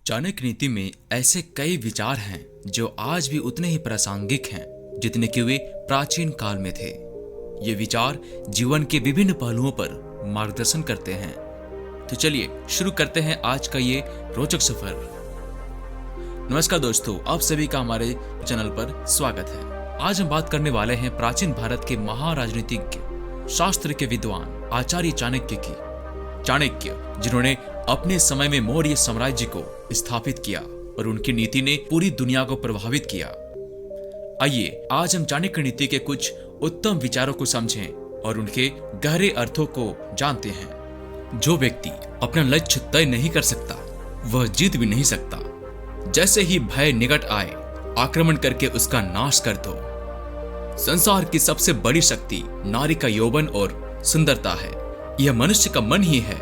चाणक्य नीति में ऐसे कई विचार हैं जो आज भी उतने ही प्रासंगिक हैं जितने कि वे प्राचीन काल में थे। ये विचार जीवन के विभिन्न पहलुओं पर मार्गदर्शन करते हैं। तो चलिए शुरू करते हैं आज का ये रोचक सफर। नमस्कार दोस्तों, आप सभी का हमारे चैनल पर स्वागत है। आज हम बात करने वाले हैं प्राचीन भारत के महाराजनीतिज्ञ, शास्त्र के विद्वान आचार्य चाणक्य की। चाणक्य जिन्होंने अपने समय में मौर्य साम्राज्य को स्थापित किया और उनकी नीति ने पूरी दुनिया को प्रभावित किया। आइए आज हम चाणक्य नीति के कुछ उत्तम विचारों को समझें और उनके गहरे अर्थों को जानते हैं। जो व्यक्ति अपना लक्ष्य तय नहीं कर सकता वह जीत भी नहीं सकता। जैसे ही भय निकट आए आक्रमण करके उसका नाश कर दो। संसार की सबसे बड़ी शक्ति नारी का यौवन और सुंदरता है। यह मनुष्य का मन ही है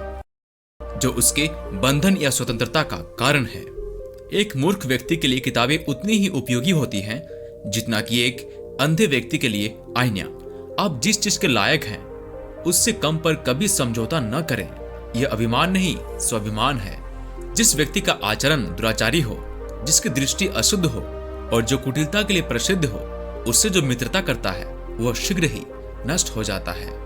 जो उसके बंधन या स्वतंत्रता का कारण है। एक मूर्ख व्यक्ति के लिए किताबें उतनी ही उपयोगी होती हैं जितना कि एक अंधे व्यक्ति के लिए आईना। आप जिस चीज के लायक हैं उससे कम पर कभी समझौता न करें। यह अभिमान नहीं स्वाभिमान है। जिस व्यक्ति का आचरण दुराचारी हो, जिसकी दृष्टि अशुद्ध हो और जो कुटिलता के लिए प्रसिद्ध हो, उससे जो मित्रता करता है वह शीघ्र ही नष्ट हो जाता है।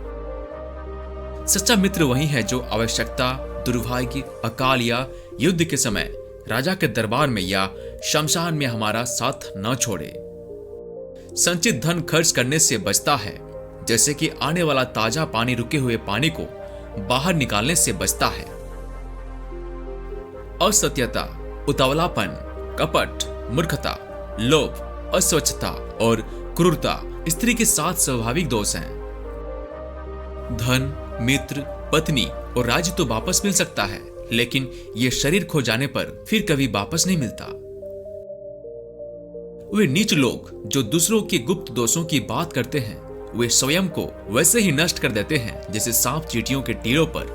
सच्चा मित्र वही है जो आवश्यकता, दुर्भाग्य, अकाल या युद्ध के समय राजा के दरबार में या शमशान में हमारा साथ न छोड़े। संचित धन खर्च करने से बचता है जैसे कि आने वाला ताजा पानी रुके हुए पानी को बाहर निकालने से बचता है। असत्यता, उतावलापन, कपट, मूर्खता, लोभ, अस्वच्छता और क्रूरता स्त्री के 7 स्वाभाविक दोष हैं। धन, मित्र, पत्नी और राज्य तो वापस मिल सकता है, लेकिन यह शरीर खो जाने पर फिर कभी वापस नहीं मिलता। वे नीच लोग जो दूसरों के गुप्त दोषों की बात करते हैं, वे स्वयं को वैसे ही नष्ट कर देते हैं जैसे सांप चींटियों के टीलों पर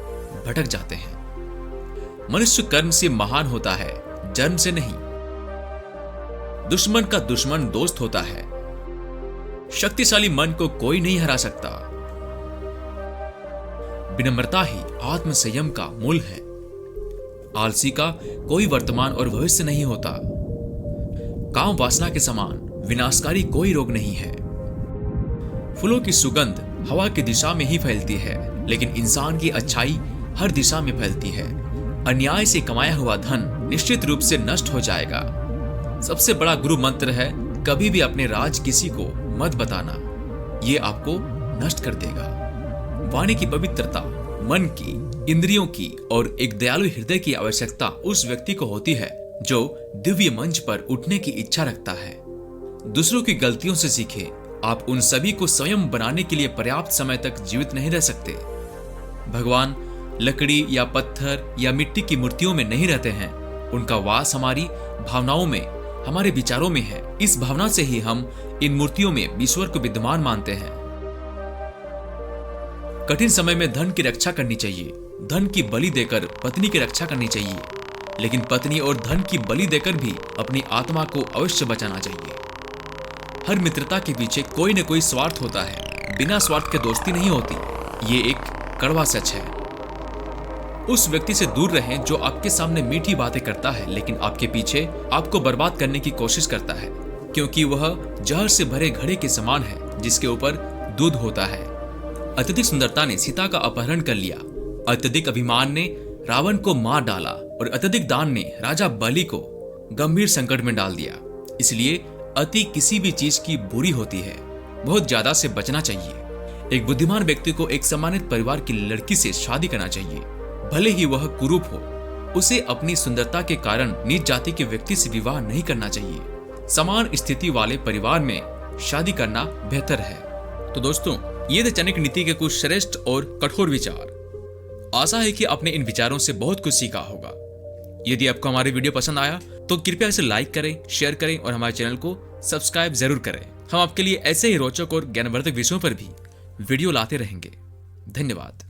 भटक जाते हैं। मनुष्य कर्म से महान होता है, जन्म से नहीं। दुश्मन का दुश्मन दोस्त होता है। शक्तिशाली मन को कोई नहीं हरा सकता। विनम्रता ही आत्म संयम का मूल है। आलसी का कोई वर्तमान और भविष्य नहीं होता। काम वासना के समान विनाशकारी कोई रोग नहीं है। फूलों की सुगंध हवा की दिशा में ही फैलती है, लेकिन इंसान की अच्छाई हर दिशा में फैलती है। अन्याय से कमाया हुआ धन निश्चित रूप से नष्ट हो जाएगा। सबसे बड़ा गुरु मंत्र है, कभी भी अपने राज किसी को मत बताना, ये आपको नष्ट कर देगा। वाणी की पवित्रता, मन की, इंद्रियों की और एक दयालु हृदय की आवश्यकता उस व्यक्ति को होती है जो दिव्य मंच पर उठने की इच्छा रखता है। दूसरों की गलतियों से सीखे। आप उन सभी को स्वयं बनाने के लिए पर्याप्त समय तक जीवित नहीं रह सकते। भगवान लकड़ी या पत्थर या मिट्टी की मूर्तियों में नहीं रहते हैं। उनका वास हमारी भावनाओं में, हमारे विचारों में है। इस भावना से ही हम इन मूर्तियों में ईश्वर को विद्यमान मानते हैं। कठिन समय में धन की रक्षा करनी चाहिए। धन की बलि देकर पत्नी की रक्षा करनी चाहिए, लेकिन पत्नी और धन की बलि देकर भी अपनी आत्मा को अवश्य बचाना चाहिए। हर मित्रता के पीछे कोई न कोई स्वार्थ होता है। बिना स्वार्थ के दोस्ती नहीं होती। ये एक कड़वा सच है। उस व्यक्ति से दूर रहें जो आपके सामने मीठी बातें करता है लेकिन आपके पीछे आपको बर्बाद करने की कोशिश करता है, क्योंकि वह जहर से भरे घड़े के समान है जिसके ऊपर दूध होता है। अत्यधिक सुंदरता ने सीता का अपहरण कर लिया। अत्यधिक अभिमान ने रावण को मार डाला और अत्यधिक दान ने राजा बलि को गंभीर संकट में डाल दिया। इसलिए अति किसी भी चीज की बुरी होती है। बहुत ज्यादा से बचना चाहिए। एक बुद्धिमान व्यक्ति को एक सम्मानित परिवार की लड़की से शादी करना चाहिए, भले ही वह कुरूप हो। उसे अपनी सुंदरता के कारण नीच जाति के व्यक्ति से विवाह नहीं करना चाहिए। समान स्थिति वाले परिवार में शादी करना बेहतर है। तो दोस्तों, ये थे चाणक्य नीति के कुछ श्रेष्ठ और कठोर विचार। आशा है कि आपने इन विचारों से बहुत कुछ सीखा होगा। यदि आपको हमारी वीडियो पसंद आया तो कृपया इसे लाइक करें, शेयर करें और हमारे चैनल को सब्सक्राइब जरूर करें। हम आपके लिए ऐसे ही रोचक और ज्ञानवर्धक विषयों पर भी वीडियो लाते रहेंगे। धन्यवाद।